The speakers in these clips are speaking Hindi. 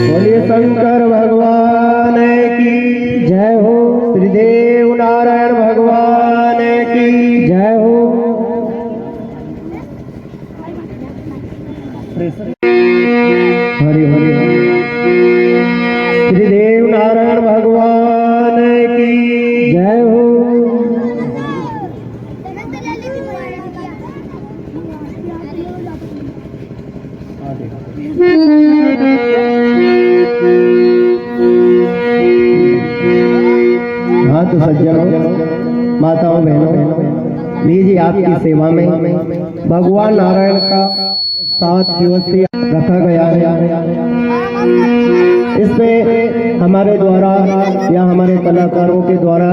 बोलिए शंकर भगवान की जय हो। श्रीदेव नारायण भगवान की जय हो। हरि हरि श्रीदेव नारायण भगवान की जय हो। हाँ तो सज्जनों, माताओं, बहनों, लीजिए आपकी सेवा में भगवान नारायण का 7 दिवसीय रखा गया है। इसमें हमारे द्वारा या हमारे कलाकारों के द्वारा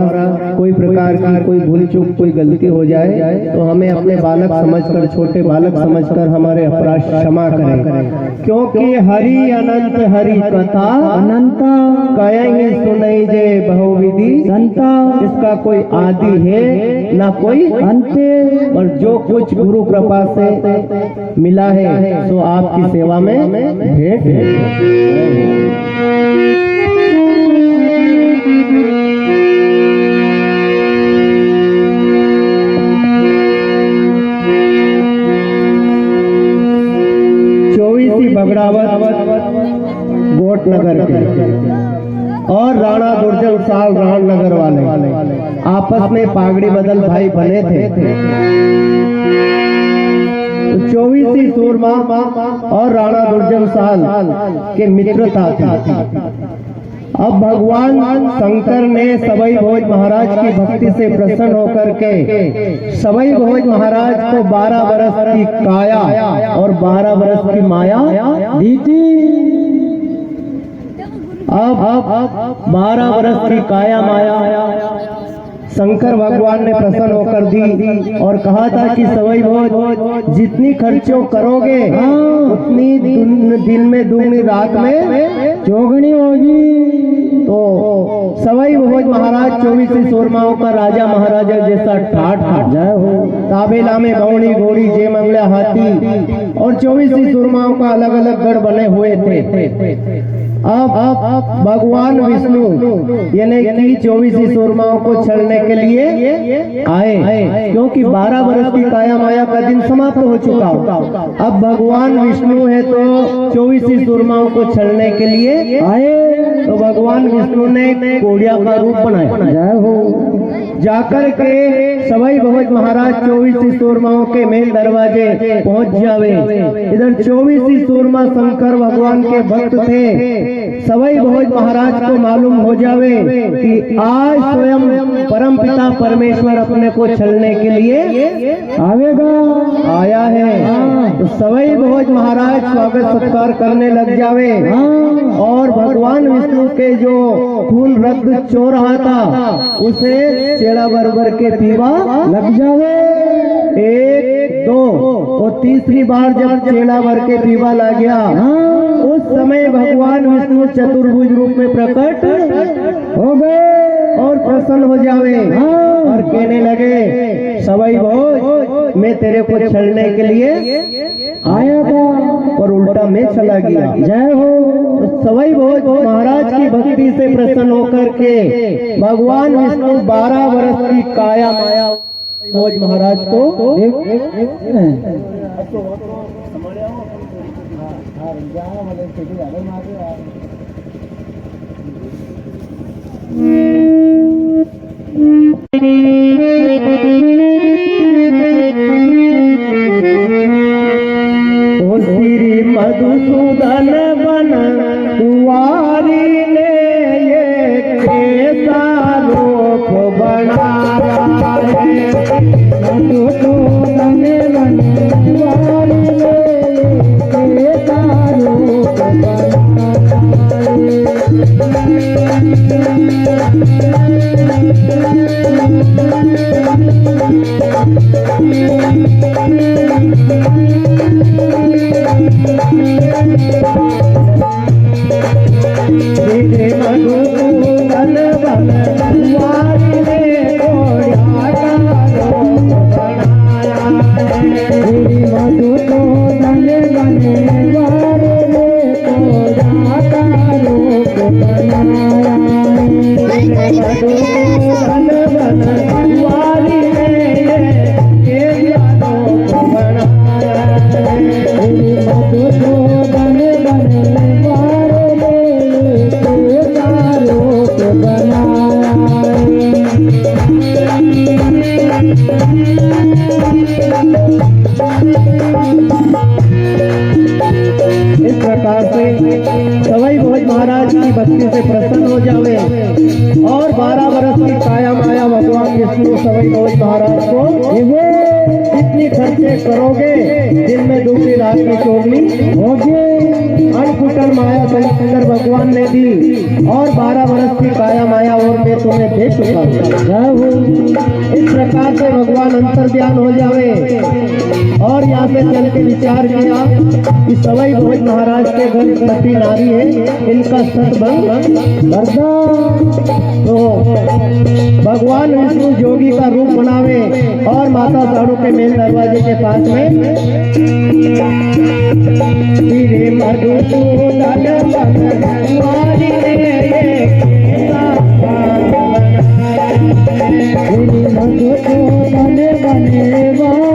कोई प्रकार की कोई भूल चूक कोई गलती हो जाए तो हमें अपने बालक समझकर, छोटे बालक समझकर हमारे अपराध क्षमा करें, क्योंकि हरि अनंत हरि कथा अनंता कहीं सुनई जे बहुविधि संता। इसका कोई आदि है ना कोई अंत, और जो कुछ गुरु कृपा से मिला है तो आपकी सेवा में भेंट है। 24 बगड़ावत गोट नगर के और राणा दुर्जन साल रामनगर वाले आपस में पागड़ी बदल भाई बने थे। 24 सूरमा और राणा दुर्जन साल के मित्रता थी। अब भगवान शंकर ने सवई भोज महाराज की भक्ति से प्रसन्न होकर के सवई भोज महाराज को 12 वर्ष की काया और 12 वर्ष की माया दी थी। अब 12 वर्ष की काया माया शंकर भगवान ने प्रसन्न होकर दी और कहा था कि सवई भोज जितनी खर्चों करोगे उतनी दिन में दुगनी रात में चौगुनी होगी। तो सवई भोज महाराज 24 सूरमाओं का राजा महाराजा जैसा ठाठ जय हो। ताबेला में बौनी घोड़ी जय मंगला हाथी और 24 सूरमाओं का अलग अलग गढ़ बने हुए थे। अब भगवान विष्णु यानी कि 24 सूरमाओं को छलने के लिए आए, क्योंकि 12 वर्ष की काया माया का दिन समाप्त हो चुका। अब भगवान विष्णु है तो 24 सूरमाओं को छलने के लिए आए। तो भगवान विष्णु ने कोड़िया का रूप बनाया जय हो। जाकर के सवई भोज महाराज 24 सूरमाओं के मेल दरवाजे पहुंच जावे। इधर 24 सूरमा शंकर भगवान के भक्त थे। सवई भोज महाराज को मालूम हो जावे कि आज स्वयं परम पिता परमेश्वर अपने को छलने के लिए आया है। तो सवई भोज महाराज स्वागत सत्कार करने लग जावे और भगवान विष्णु के जो खून रक्त चो रहा था उसे चेड़ा बरबर के पीवा लग जावे। 1 2 और तीसरी बार जब चेड़ा भर के पीवा लग गया उस समय भगवान विष्णु चतुर्भुज रूप में प्रकट हो गए और प्रसन्न हो जावे और कहने लगे सवई भोज मैं तेरे को छलने के लिए आया था पर उल्टा मैं चला गया। जय हो। तो सवई भोज महाराज की भक्ति से प्रसन्न होकर के भगवान विष्णु 12 वर्ष की काया माया भोज महाराज को श्री मधुसूदन बन कुंवारी ने ये कैसा रूप बनाया है। मधुसूदन बन कुंवारी ने ये कैसा रूप इस प्रकार से सवई भोज महाराज की भक्ति से प्रसन्न हो जावे और 12 वर्ष की काया माया भगवान विष्णु सवई भोज महाराज को जितनी खर्चे करोगे दिन में दूसरी रात की चोगनी होगी। अनकुटन माया शंकर भगवान ने दी और 12 वर्ष की काया माया और मैं तुम्हें दे चुका हूँ। इस प्रकार से भगवान अंतर्ध्यान हो जावे और यहाँ पे चल के विचार किया कि सवई भोज महाराज के घर सती नारी है, इनका सतभंग करदा। तो भगवान विष्णु जोगी का रूप बनावे और माता साड़ू के मेन दरवाजे के पास में श्री मधुसूदन बने वाले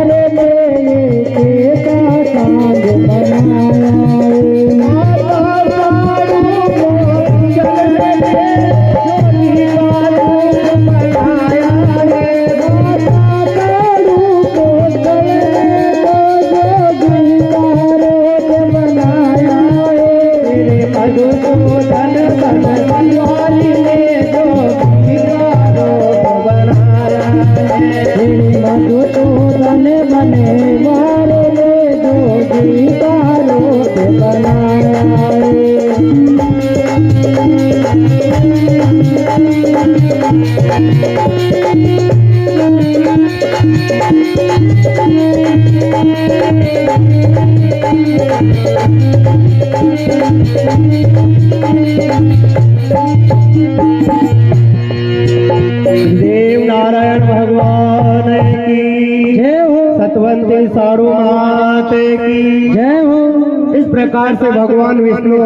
देव नारायण भगवान की जय हो। सतवंती साड़ू माते की जय हो। इस प्रकार से भगवान विष्णु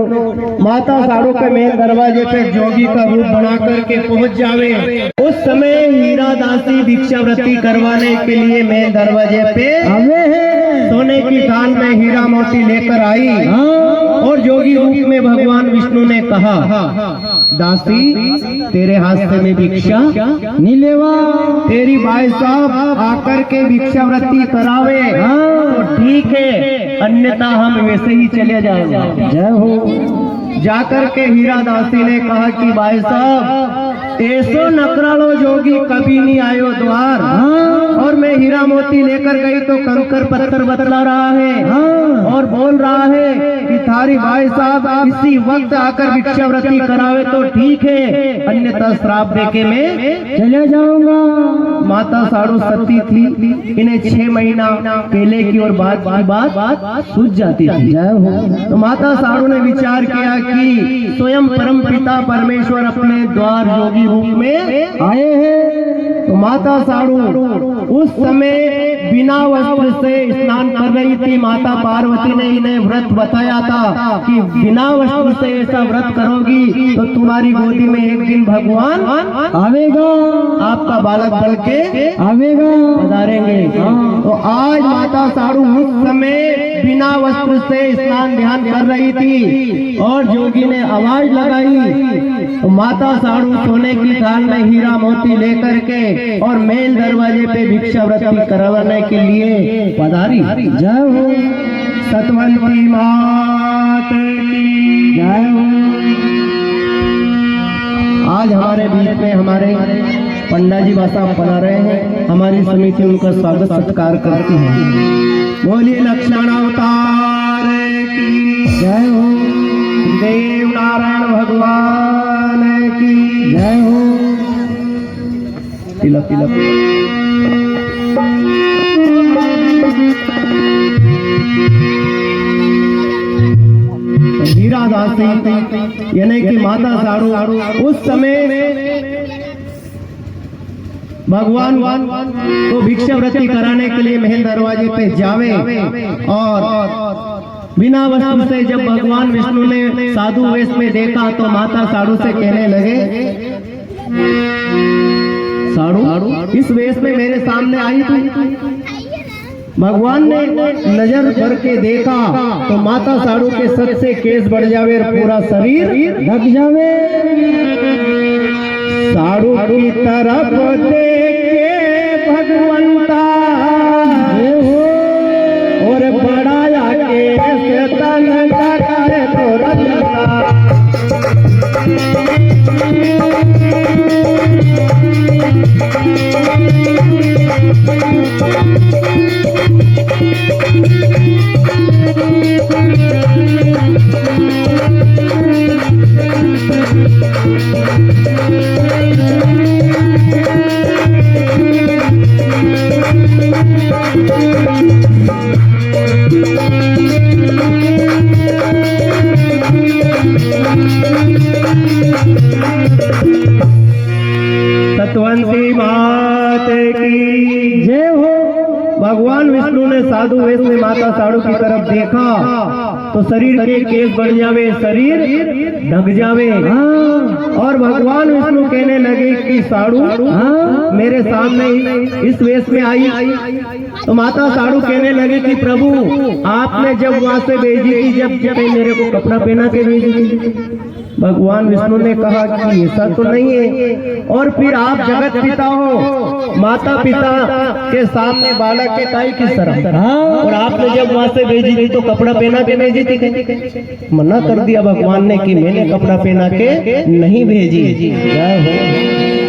माता साड़ू के मेन दरवाजे पे जोगी का रूप बना करके पहुंच जावे। उस समय हीरा दासी भिक्षावृत्ति करवाने के लिए मेन दरवाजे पे आवे है। सोने की थाल में हीरा मोती लेकर आई और जोगी रूप में भगवान विष्णु ने कहा, दासी तेरे हाथ से मैं भिक्षा नहीं लेवा, तेरी भाई साहब आकर के भिक्षावृत्ति करावे तो ठीक है, अन्यथा हम वैसे ही चले जाएंगे। जय हो। जाकर के हीरा दासी ने कहा कि भाई साहब ऐसो नकरालो जोगी कभी नहीं आयो द्वार और मैं हीरा मोती लेकर गई तो कंकर पत्थर बतला रहा है और बोल रहा है कि थारी भाई साहब इसी वक्त आकर भिक्षावृत्ति करावे तो ठीक है, अन्यथा श्राप देके मैं चले जाऊंगा। माता साड़ू सती थी, इन्हें 6 महीना पहले की और बाद की बात सूझ जाती थी। तो माता साड़ू ने विचार किया कि स्वयं परम पिता परमेश्वर अपने द्वार जोगी रूप में आए हैं तो माता साड़ू उस समय बिना वस्त्र से स्नान कर रही थी। माता पार्वती ने इन्हें व्रत बताया था कि बिना वस्त्र से ऐसा व्रत करोगी तो तुम्हारी गोदी में एक दिन भगवान आवेगा, आपका बालक बन के आवेगा, पधारेंगे। तो आज माता साड़ू उस समय बिना वस्त्र से स्नान ध्यान कर रही थी और जोगी ने आवाज लगाई तो माता साड़ू सोने की थाल में हीरा मोती लेकर के और मेन दरवाजे पे भिक्षावृत्ति करवाने के लिए पधारी। जय हो सतवंती मात की जय हो। आज हमारे बीच में हमारे पंडा जी बासा बना रहे हैं, हमारी समिति उनका स्वागत सत्कार करती है। बोलिए लक्ष्मण अवतार की जय हो, देव नारायण भगवान की जय हो। तिलक तिलक हीरा दासी यानी कि माता साड़ू उस समय भगवान को भिक्षावृत्ति कराने के लिए महल दरवाजे पे जावे और बिना वस्त्र से जब भगवान विष्णु ने साधु वेश में देखा तो माता साड़ू से कहने लगे, साड़ू इस वेश में मेरे सामने आई थी। भगवान ने नजर करके देखा तो माता साड़ू के सर से केस बढ़ जावे और पूरा शरीर ढक जावे। साड़ू की तरफ देखे भगवंता और बड़ाया के तन ढके तो रखता। सतवंती मात की जय हो। भगवान विष्णु ने साधु वेश में माता साड़ू की तरफ देखा तो शरीर के केस बढ़ जावे, शरीर ढक जावे। और भगवान विष्णु कहने लगे कि साड़ू मेरे सामने इस वेश में आई। तो माता साड़ू कहने लगे कि प्रभु आपने जब वहां से भेजी थी, जब मेरे को कपड़ा पहना के भेजी थी। भगवान विष्णु ने कहा कि ऐसा तो नहीं है, और फिर आप जगत पिता हो, माता पिता के सामने बालक के काई किस तरह, और आपने जब वहां से भेजी थी तो कपड़ा पहना के भेजी थी। मना कर दिया भगवान ने कि मैंने कपड़ा पहना के नहीं भेजी।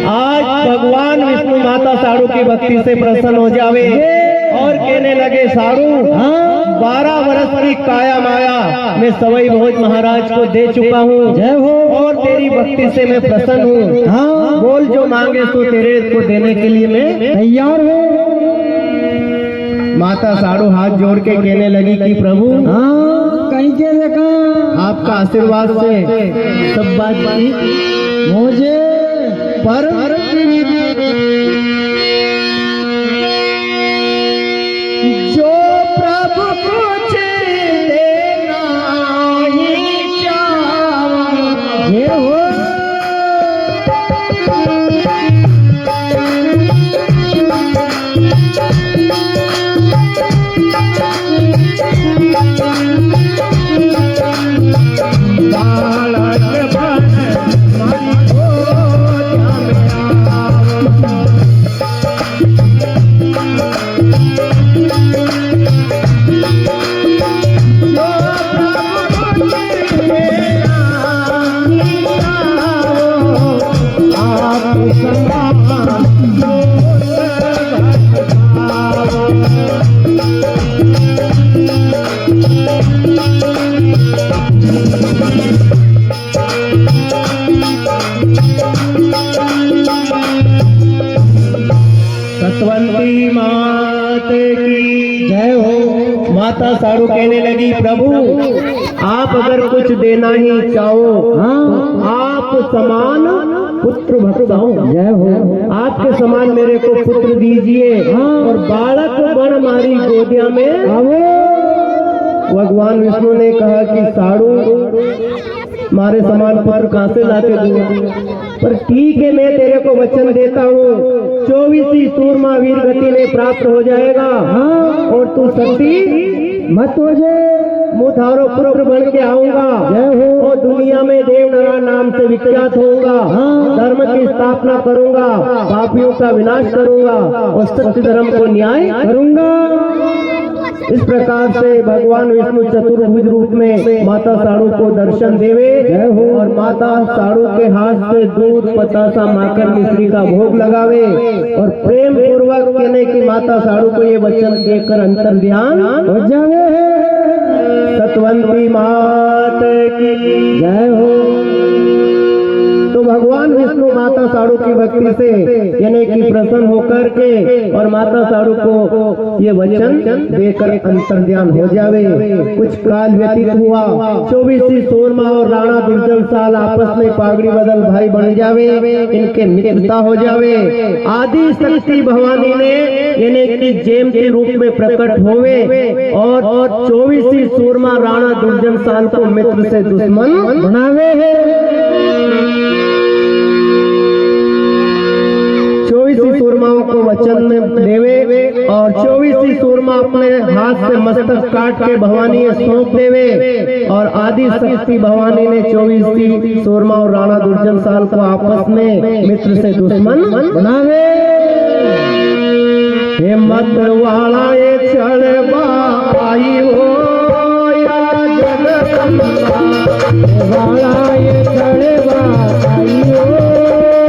आज भगवान विष्णु माता साड़ू की भक्ति से प्रसन्न हो जावे और कहने लगे, साड़ू 12 वर्ष की काया माया मैं सवई भोज महाराज को दे चुका हूँ, जय हो, और तेरी भक्ति से मैं प्रसन्न हूँ। बोल जो मांगे तो तेरे को देने के लिए मैं तैयार हूँ। माता साड़ू हाथ जोड़ के कहने लगी कि प्रभु कहीं के देखा आपका आशीर्वाद से सब बात मुझे पर जो प्रभु कुछ देना ही चाहे हो, सतवंती मात की जय हो। माता साड़ू कहने लगी, प्रभु आप आप अगर कुछ देना ही चाहो तो आप समान पुत्र भक्ताओं, जय हो, आपके समान मेरे को पुत्र दीजिए और बालक बन मारी गोदिया में आवो। भगवान विष्णु ने कहा कि साड़ू मारे समान पुत्र कहां से लाके दूं, पर ठीक है मैं तेरे को वचन देता हूँ 24 सूरमा वीर गति में प्राप्त हो जाएगा और तू सती मत हो जाए, मुधारो पुत्र बन के आऊंगा, जय हो, और दुनिया में देवनारायण नाम से विख्यात होऊंगा, धर्म की स्थापना करूंगा, पापियों का विनाश करूंगा और सत्य धर्म को न्याय करूंगा। इस प्रकार से भगवान विष्णु चतुर्भुज रूप में माता साड़ू को दर्शन देवे, जय हो, और माता साड़ू के हाथ से दूध पतासा माकर मिश्री का भोग लगावे और प्रेम पूर्वक कहने की माता साड़ू को ये वचन देकर अंतर ध्यान हो जावे। सतवंती मात की जय हो। तो भगवान विष्णु माता साड़ू की भक्ति से यानी कि प्रसन्न होकर के और माता साड़ू को ये वचन देकर अंतर ध्यान हो जावे। कुछ काल व्यतीत हुआ, 24 सूरमा और राणा दुर्जन साल आपस में पागड़ी बदल भाई बन जावे, इनके मित्रता हो जावे। आदि शक्ति भवानी ने यानी कि जेम के रूप में प्रकट होवे और 24 सूरमा राणा दुर्जन साल को मित्र से दुश्मन बनावे है। 24 सूरमाओं को वचन में देवे और 24 सूरमा अपने हाथ से मस्तक काट के भवानी सौंप देवे और आदि शक्ति भवानी ने 24 सूरमा और राणा दुर्जन साल को आपस में मित्र से दुश्मन बनावे। हिम्मत वाला ये चढ़वा आई हो या जगदम्बा वाला ये चढ़वा आई हो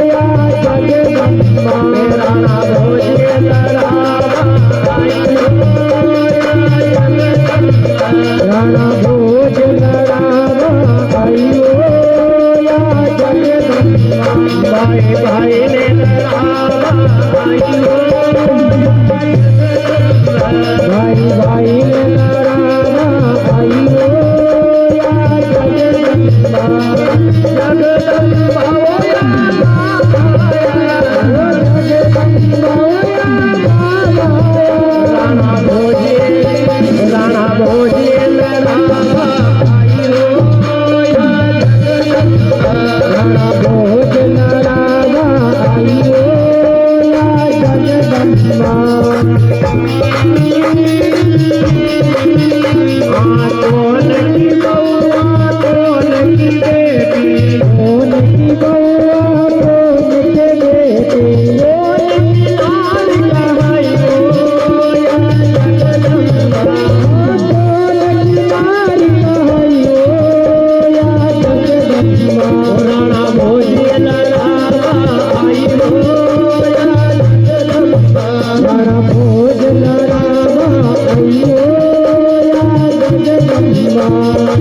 या जगदम्बा राणा भोज लड़ावा आई हो या जगदम्बा राणा भोज लड़ावा आई हो या जगदम्बा भाई भाई ने लड़ावा आई हो भाई भाई ने लड़ावा आई हो या जगदम्बा जगदम्बा हो या राणा भोजे लड़ावा आई हो या जगदम्बा राणा भोज लड़ावा आई हो या जगदम्बा। कौन की बउआ कौन की बेटी, कौन की बउआ कौन के बेटी, कौन की लाल कहाई हो या जगदम्बा, कौन की लाल कहाई हो या जगदम्बा। राणा भोज लड़ावा आई हो या जगदम्बा राणा भोज लड़ावा आई हो या जगदम्बा।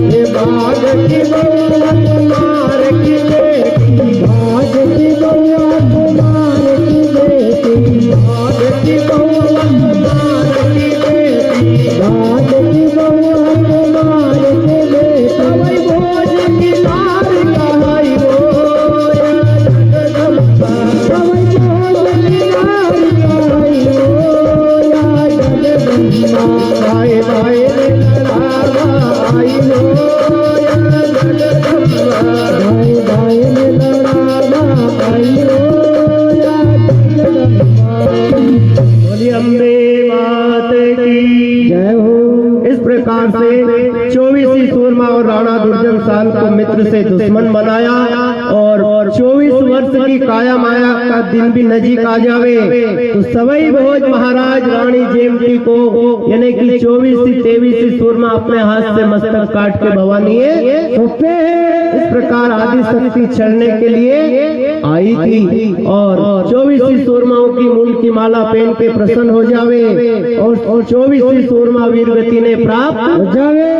ये बाघ की बउआ कुमार की बेटी, बाघ की बउआ कुमार की बेटी, बाघ की बउआ कुमार की बेटी, बाघ की बउआ कुमार की बेटी, वही भोज की लाल कहाई हो या जगदम्बा, वही भोज की लाल कहाई हो या जगदम्बा। भाई भाई ने लड़ावा आई हो या जगदम्बा, भाई भाई ने लड़ावा आई हो या जगदम्बा। बोली अम्बे मात की जय हो। इस प्रकार से 24 सूरमा और राणा दुर्जन साल को मित्र से दुश्मन बनाया और 24 वर्ष की काया माया का दिन भी नजीक आ जावे तो सवई भोज महाराज रानी जेमती को यानी कि 24 सूरमा अपने हाथ से मस्तक काट के भवानी सौंपे हैं। इस प्रकार आदि शक्ति चढ़ने के लिए आई थी और 24 सूरमाओं की मूल की माला पहन के प्रसन्न हो जावे और 24 सूरमा वीरगति ने प्राप्त हो जावे।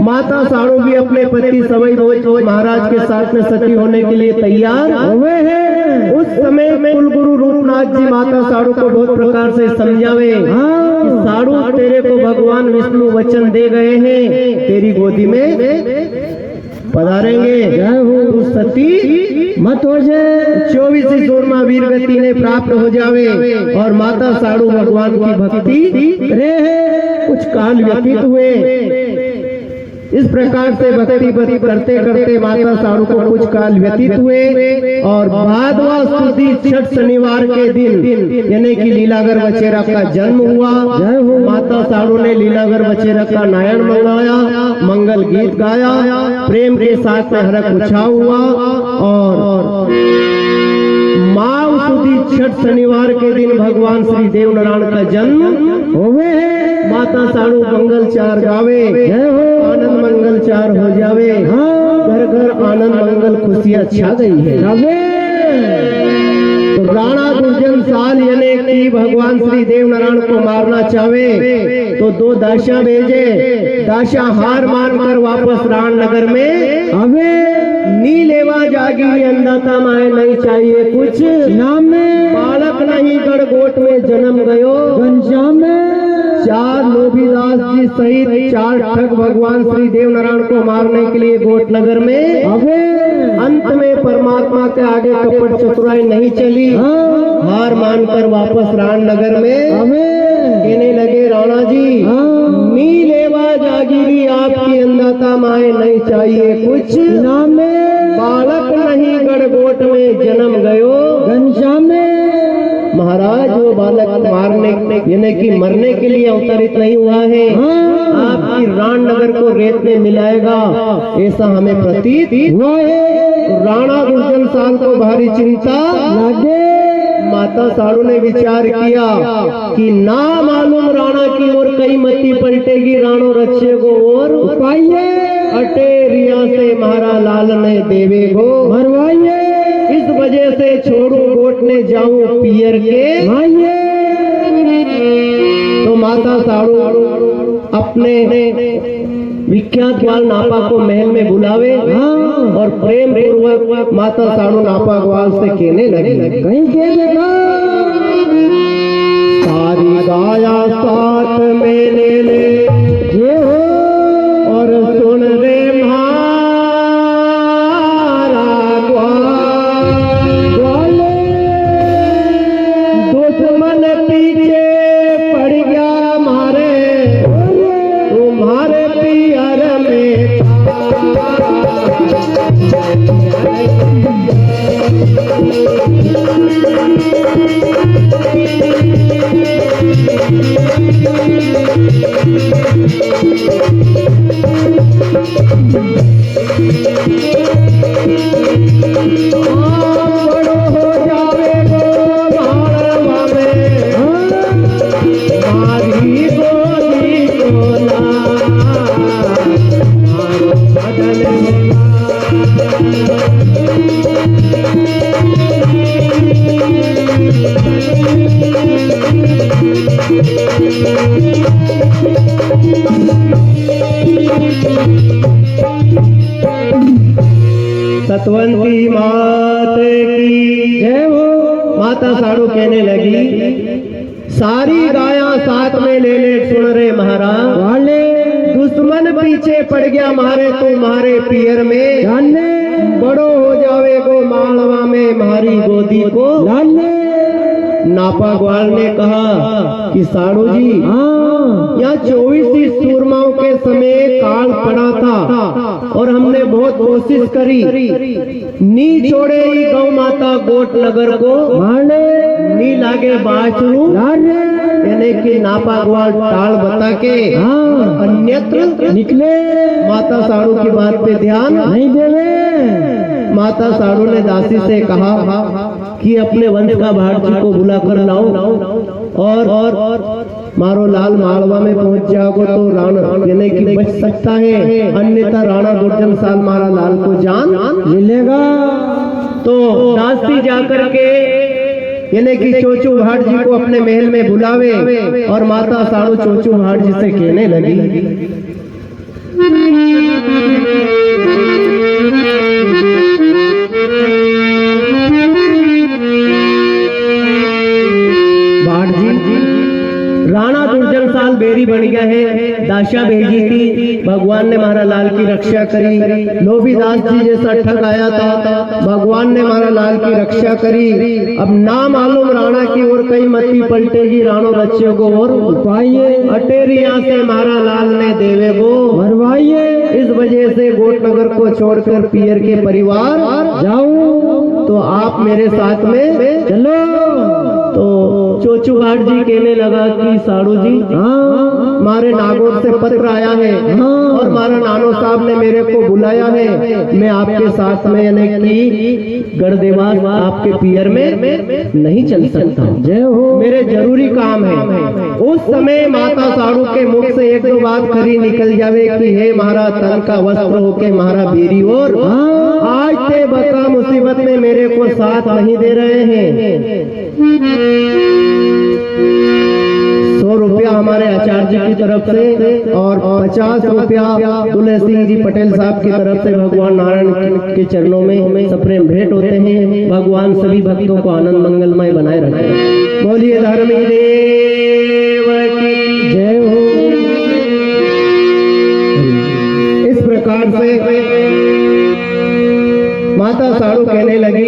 माता साड़ू भी अपने पति सवई भोज महाराज के साथ में सती होने के लिए तैयार हुए हैं। उस समय कुल गुरु रूपनाथ जी माता साड़ू को बहुत प्रकार से समझावे कि साड़ू तेरे को भगवान विष्णु वचन दे गए हैं, तेरी गोदी में पधारेंगे, तू सती मत हो जाए। 24 सूरमा वीर गति ने प्राप्त हो जावे और माता साड़ू भगवान की भक्ति रहे। कुछ काल व्यतीत हुए, इस प्रकार से भक्ति करते करते माता साड़ू को कुछ काल व्यतीत हुए और भादवा सुदी छठ शनिवार के दिन यानी कि लीलागर बचेरा का जन्म हुआ। माता साड़ू ने लीलागर बचेरा का नारायण मंगाया, मंगल गीत गाया, प्रेम के साथ में हरक उछाव हुआ और माव सुदी छठ शनिवार के दिन भगवान श्री देव नारायण का जन्म होवे। माता साड़ू मंगल चार गावे, आनंद मंगल चार हो जावे, घर घर आनंद मंगल खुशियाँ छा गई है। तो राणा दुर्जन साल यानी कि भगवान श्री देव नारायण को मारना चाहे तो 2 दासियां भेजे। दासियां हार मानकर वापस रामनगर में अबे नी लेवा जागी अंदाता माए नहीं चाहिए कुछ नाम में बालक नहीं गढ़गोट में जन्म गयो घनश्याम में। 4 लोभीदास जी सहित 4 ठग भगवान श्री देव नारायण को मारने के लिए गोट नगर में अबे अंत में परमात्मा के आगे कपट चतुराई नहीं चली, हार मानकर वापस रामनगर में कहने लगे राणा जी नी लेवा जागीरी आपकी अंदाता माए नहीं चाहिए कुछ नाम में बालक नहीं गढ़गोट में जन्म गयो घनश्याम में। महाराज वो बालक मारने यानी कि मरने के लिए अवतरित नहीं हुआ है, आपकी रामनगर को रेत में मिलाएगा ऐसा हमें प्रतीत हुआ है। राणा दुर्जन साल को भारी चिंता लगे। माता साड़ू ने विचार किया कि ना मालूम राणा की ओर कई मती पलटेगी, राणो रक्षे को और उपाइए अटे रिया से मारा लाल ने देवे गो मरवाइए। इस वजह से छोड़ू गोट ने जाऊं पियर के माइये। तो माता साड़ू अपने विख्यात ग्वाल नापा को महल में बुलावे और प्रेम पूर्वक माता साड़ू नापा ग्वाल से कहने लगी कहीं के देखा सारी गाया साथ में ले ले ये हो और सुन रे सतवंती मात की जय हो। माता साड़ू कहने लगी सारी गाया साथ में ले ले सुन रे महाराज वाले दुश्मन पीछे पड़ गया मारे तो मारे पियर में जाने बड़ो हो जावे गो मालवा में मारी गोदी को लाने। नापा ग्वाल ने कहा कि साड़ू जी यहाँ 24 सूरमाओं के समय काल पड़ा था और हमने बहुत कोशिश करी, नी छोड़े ही गौ माता गोट नगर को मारने नी लागे बाछड़ू यानी कि नापा ग्वाल टाल बता के अन्यत्र निकले। माता साड़ू की बात पे ध्यान नहीं देवे। माता साड़ू ने दासी से कहा कि अपने वंश का भारती को बुला कर लाओ और मारो लाल मालवा में पहुंच जाओगे तो राणा यानी कि बच सकता है, अन्यथा राणा दुर्जन साल मारा लाल को जान मिलेगा। तो दासी जाकर के यानी कि चोचू भाट जी को अपने महल में बुलावे और माता साड़ू चोचू भाट जी से कहने लगी आशा भेजी थी, भगवान ने महाराज लाल की रक्षा करी। लोभीदास जी जैसा ठग आया था, भगवान ने महाराज लाल की रक्षा करी। अब ना मालूम राणा की ओर कई मती पलटेगी, राणो रच्चियों को और पाइए अटेरिया से महाराज लाल ने देवे को मरवाइए। इस वजह से गोटनगर को छोड़कर पियर के परिवार जाऊं तो आप मेरे साथ में चलो। तो चोचू भाट जी कहने लगा कि साड़ू जी, हाँ मारे नागौर से पत्र आया है, हाँ और मारा नानो साहब ने मेरे को बुलाया है, मैं आपके साथ में यानी कि गढ़देवास आपके पियर में नहीं चल सकता, जय हो, मेरे जरूरी काम है। उस समय माता साड़ू के मुख से एक दो बात खरी निकल जावे कि हे महाराज तन का वस्त्र होके महाराज बेरी और आज ते बका मुसीबत में मेरे को साथ नहीं दे रहे हैं। 100 रुपया हमारे आचार्य जी की तरफ से और 50 रुपया दुल्हे सिंह जी पटेल साहब की तरफ से भगवान नारायण के चरणों में सप्रेम भेंट होते हैं। भगवान सभी भक्तों को आनंद मंगलमय बनाए रखें। बोलिए धार्मिक देव की जय हो। इस प्रकार से माता साड़ू कहने लगी,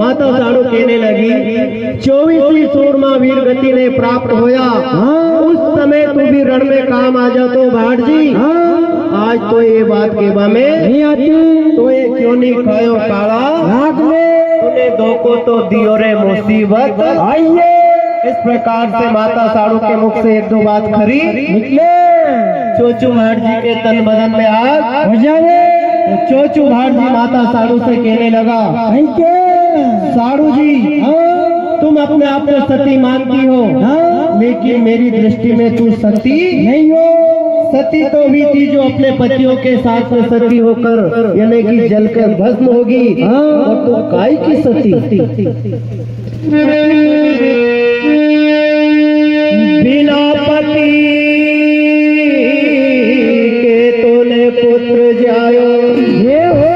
माता साड़ू कहने लगी, 24वीं सूरमा वीर गति ने प्राप्त होया, उस समय तू भी रण में काम आ जा। तो भाट जी आज तो ये बात केवा में नहीं आती, तो ये क्यों नहीं खायो काला राग में, तूने दो को तो दियो रे मुसीबत आइए। इस प्रकार से माता साड़ू के मुख से एक दो बात खरी निकले। चोचू भाट जी के तन बदन में आग हो जावे। तो चोचू भाट जी माता साड़ू से कहने लगा, साड़ू जी तुम अपने आप को सती मानती हो, लेकिन मेरी दृष्टि में तू सती नहीं हो। सती तो भी थी जो अपने पतियों के साथ में सती होकर यानी कि जलकर भस्म होगी, और तू काय की सती। बिना पति के तूने पुत्र जायो, ये हो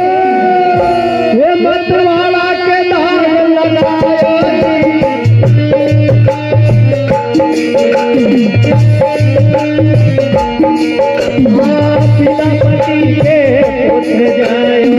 ये मतवाला के दाग लगायो। बिना पति के पुत्र जायो,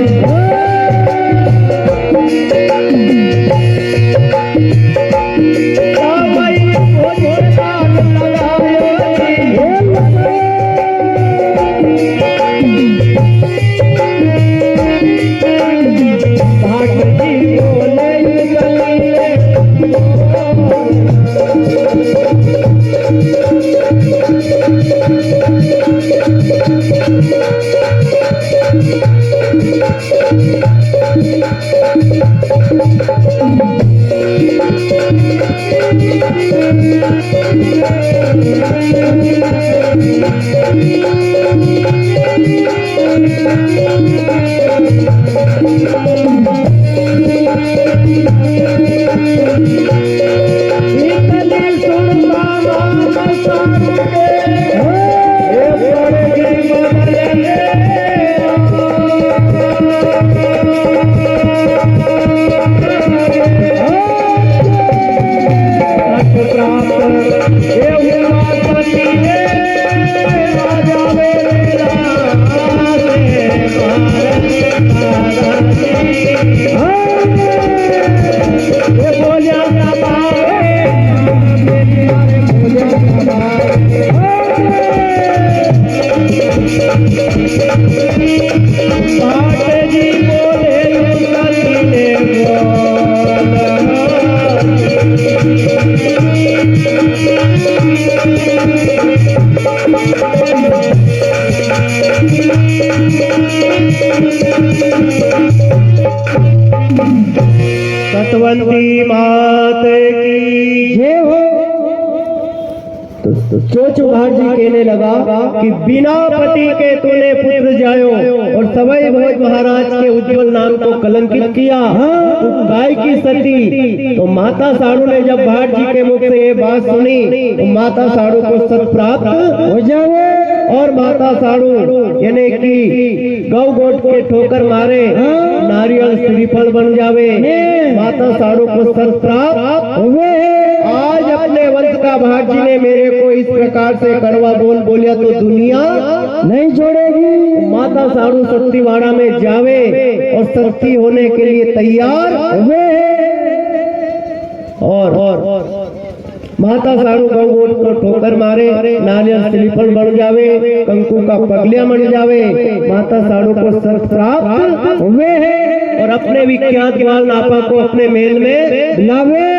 सतवंती मात की जय हो। तो चोच भाट जी कहने लगा कि बिना पति के तूने पुत्र जायो और सवाई भोज महाराज के उज्जवल नाम को कलंकित किया, तू गाय की सती। तो माता साड़ू ने जब भाट जी के मुख से ये बात सुनी तो माता साड़ू को सत प्राप्त हो जाए और माता साड़ू यानी कि गौ गोट के ठोकर मारे नारियल श्रीफल बन जावे, माता साड़ू को सत प्राप्त हुए। आज अपने वंश का भाट जी ने मेरे को इस प्रकार से कड़वा बोल बोलिया तो दुनिया नहीं छोड़ेगी। माता साड़ू सत्तीवाड़ा में जावे और सती होने के लिए तैयार हुए और माता साड़ू गौ गोट को ठोकर मारे, नारियल श्रीफल बन जावे, कंकु का पगलिया बन जावे, माता साड़ू को सत प्राप्त हुए हैं और अपने विख्यात ग्वाल नापा को अपने मेल में बुलावे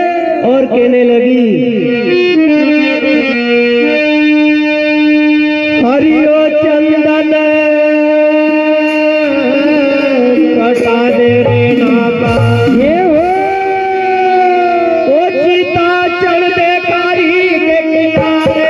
और कहने लगी हरियो चंदन कटा दे रे नापा, ये हो ओ चिता चढ़ दे कारी के किनारे।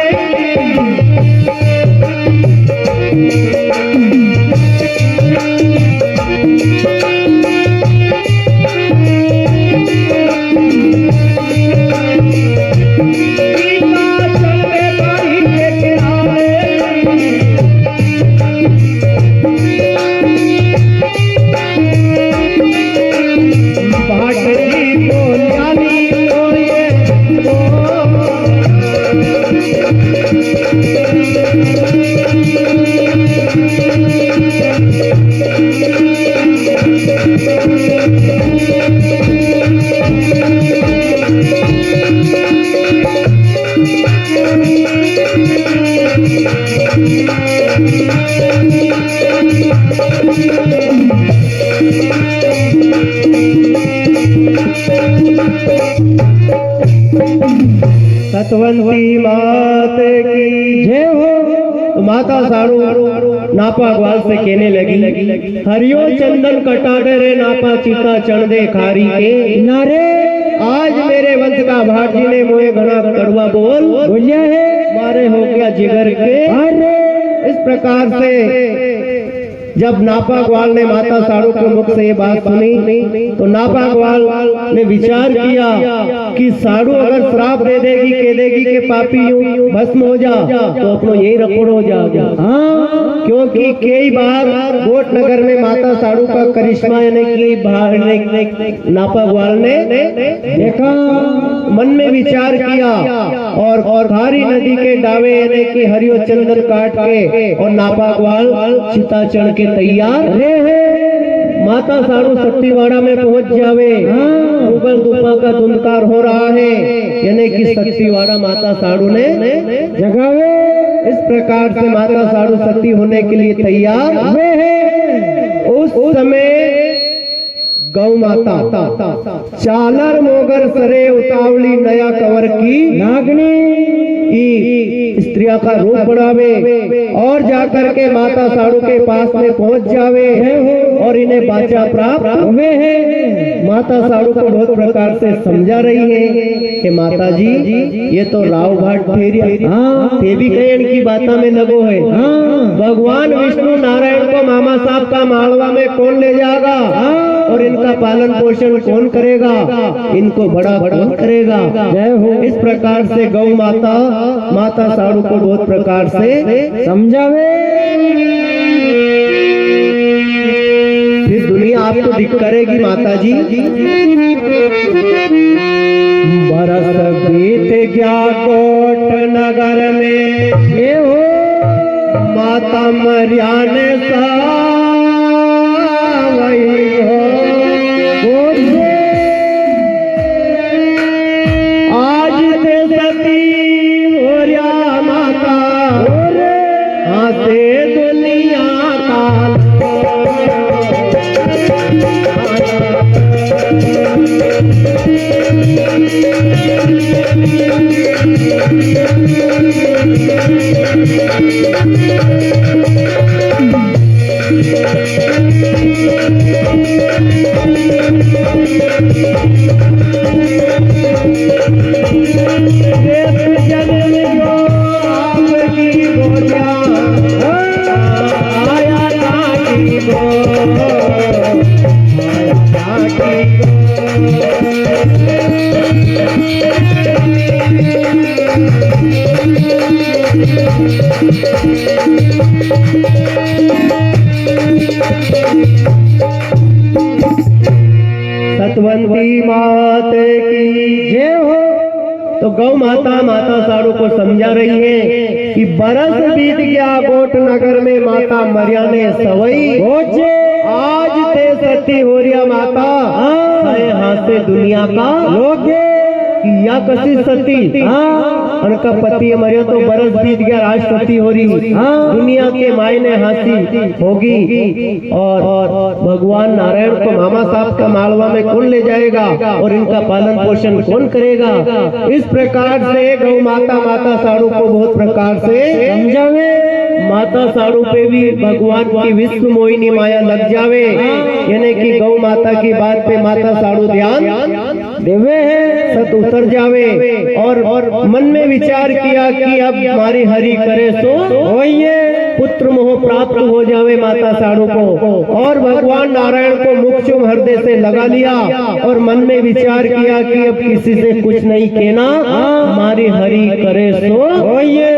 सतवंती मात की जय हो। तो माता साड़ू नापा ग्वाल से कहने लगी हरियो चंदन कटाटे रे नापा चिता चढ़ दे खारी के नारे। आज मेरे वंश का भाट जी ने मोए घना कड़वा बोल बोलिया है, मारे हो गया जिगर के। इस प्रकार से जब नापा ग्वाल ने माता साड़ू के मुख से ये बात सुनी तो नापा ग्वाल ने विचार किया कि साड़ू अगर श्राप दे देगी, कह देगी कि पापी यूं भस्म हो जा तो अपनो यही रकोड़ हो जाएगा। क्योंकि कई बार गोट नगर में माता साड़ू का करिश्मा यानी कि नापा ग्वाल ने देखा, मन में विचार किया और खारी नदी के डावे यानी कि हरियो चंदन काट के और नापा ग्वाल चिता चढ़ के तैयार रहे। माता साड़ू सत्तीवाड़ा में पहुंच जावे, ऊपर धूपा का धुंधकार हो रहा है यानी कि सत्तीवाड़ा माता साड़ू ने जगावे। इस प्रकार से माता साड़ू सती होने के लिए तैयार हुए हैं। उस समय गौ माता चालर मोगर सरे उतावली नया कवर की नागनी स्त्रिया का रूप बढ़ावे और जाकर के माता साड़ू के पास में पहुंच जावे और इन्हें बाचा प्राप्त हुए हैं। माता साड़ू को बहुत प्रकार से समझा रही है कि माता जी ये तो राव भाट देवी कहन की बाता में लगो है। भगवान विष्णु नारायण को मामा साहब का मालवा में कौन ले जाएगा और इनका पालन पोषण कौन करेगा, इनको बड़ा कौन करेगा। जय हो। इस प्रकार से गौ माता साड़ू को बहुत प्रकार से समझावे। फिर दुनिया आपको दिख करेगी माता जी। बरस बीत गया कोट नगर में, ये हो माता मरियाने सा वही हो। आज ते सती हो रहा माता हाँ से दुनिया का सतवंती मात की जय हो। तो गौ माता माता साड़ू को समझा रही है कि बरस बीत गया गोट नगर में माता मरियाने सवई आज ते सती हो रिया माता हाथे दुनिया का लोग या कसी सती उनका पति मरियो तो बरस बीत गया आज सती हो रही दुनिया के मायने हंसी होगी और भगवान नारायण को मामा साहब का मालवा में कौन ले जाएगा और इनका पालन पोषण कौन करेगा। इस प्रकार से गौ माता माता साड़ू को बहुत प्रकार से समझावे। माता साड़ू पे भी भगवान की विश्व मोहिनी माया लग जावे, यानी कि गौ माता की बात पे माता साड़ू ध्यान देवे है, सत उतर जावे और मन में विचार किया कि अब हमारी हरि करे सो होइए, पुत्र मोह प्राप्त हो जावे माता साड़ू को। और भगवान नारायण को मुख हृदय से लगा लिया और मन में विचार किया कि अब किसी से कुछ नहीं कहना, हमारी हरि करे सो होइए।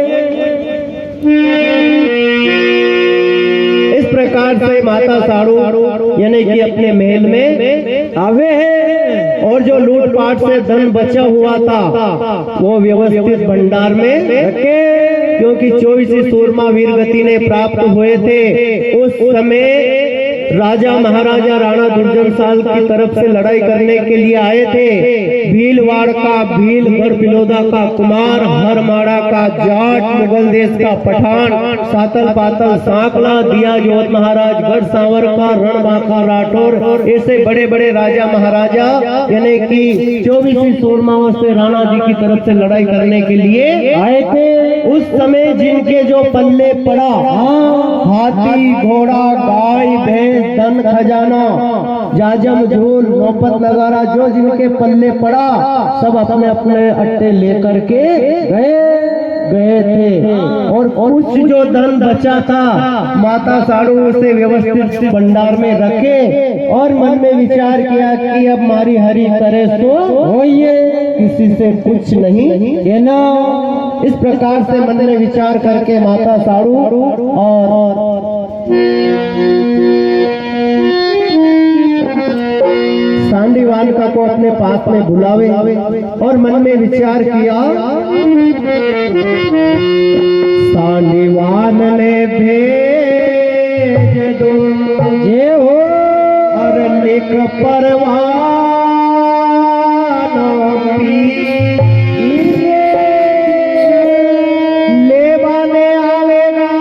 इस प्रकार से माता साड़ू यानी कि अपने महल में आवे है और जो लूटपाट से धन बचा हुआ था वो व्यवस्थित भंडार में रखे, क्योंकि 24 सूरमा वीर गति ने प्राप्त हुए थे। उस समय राजा महाराजा राणा दुर्जन साल की तरफ से लड़ाई करने के लिए आए थे। भीलवाड़ का भील बिलोदा का कुमार, हरमाड़ा का जाट, मुगल देश का पठान, सातल पातल सांकला, दिया जोत महाराज, गढ़ सांवर का रणबांका राठौर, ऐसे बड़े बड़े राजा महाराजा यानी कि 24 सूरमाओं से राणा जी की तरफ से लड़ाई करने के लिए आए थे। उस समय जिनके जो पल्ले पड़ा हाथी घोड़ा गाय भैंस धन खजाना जाजम झूल नौपत नगारा जो जिनके पल्ले पड़ा सब अपने अपने अट्टे लेकर के गए थे। और कुछ जो धन बचा था माता साड़ू उसे व्यवस्थित भंडार में रखे और मन में विचार किया कि अब हमारी हरि करे सो होइए, किसी से कुछ नहीं कहना। इस प्रकार से मन में विचार करके माता साड़ू और सांडीवान का को अपने पास में बुलावे और मन में विचार किया। सांडीवान ने भेज दूं जे हो और लिख परवान लेवाने आवेगा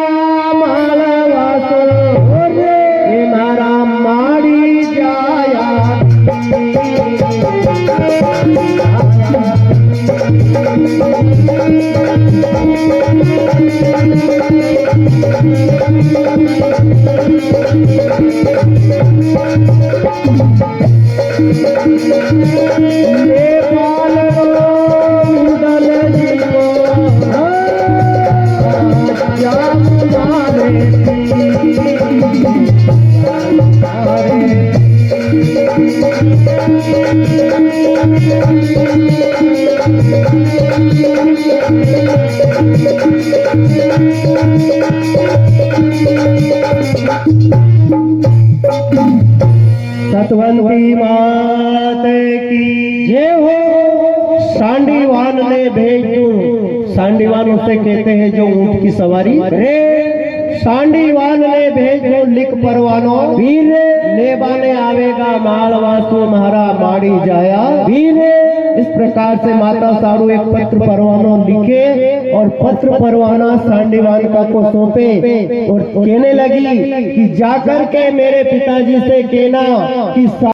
मालवा सो ये मारा मारी जाया। सतवंती मात की जय हो। सांडीवान ने भेज दूं, सांडीवान उसे कहते हैं जो ऊंट की सवारी करे। सांडीवान ने भेज दूं लिख परवानो वीर लेबाने आवेगा मालवासु महारा माड़ी जाया वीर। इस प्रकार से माता साड़ू एक पत्र परवाना लिखे और पत्र परवाना सांडीवान का को सौंपे और कहने लगी कि जाकर के मेरे पिताजी से कहना कि